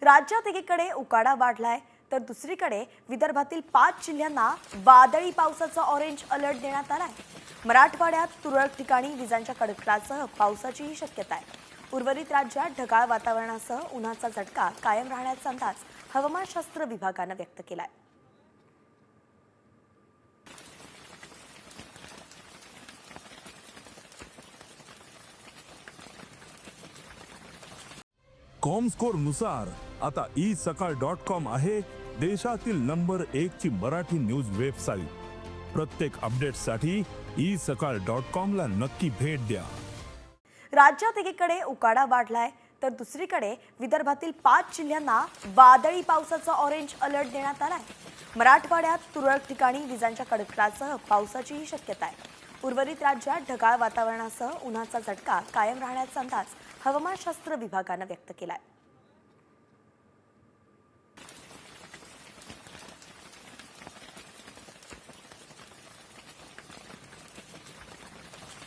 राज्यात एकीकडे उकाडा वाढलाय तर दुसरीकडे विदर्भातील 5 जिल्ह्यांना वादळी पावसाचा ऑरेंज अलर्ट देण्यात आलाय। मराठवाड्यात तुरळक ठिकाणी विजांच्या कडकडाटासह पावसाचीही शक्यता आहे। उर्वरित राज्यात ढगाळ वातावरणासह उन्हाचा झटका कायम राहण्याचा अंदाज हवामानशास्त्र विभागाने व्यक्त केलाय। कॉमस्कोर नुसार आता isakal.com आहे देशातील नंबर 1 ची मराठी न्यूज वेबसाईट। प्रत्येक अपडेटसाठी isakal.com ला नक्की भेट द्या। राज्यात एकीकडे उकाडा वाढलाय तर दुसरीकडे विदर्भातील 5 जिल्ह्यांना वादळी पावसाचा ऑरेंज अलर्ट देण्यात आलाय। मराठवाड्यात तुरळक ठिकाणी विजांच्या कडकडाटासह पावसाचीही शक्यता आहे। उर्वरित राज्यात ढगाळ वातावरणासह उन्हाचा झटका कायम राहण्याचा अंदाज हवामानशास्त्र विभागाने व्यक्त केलाय।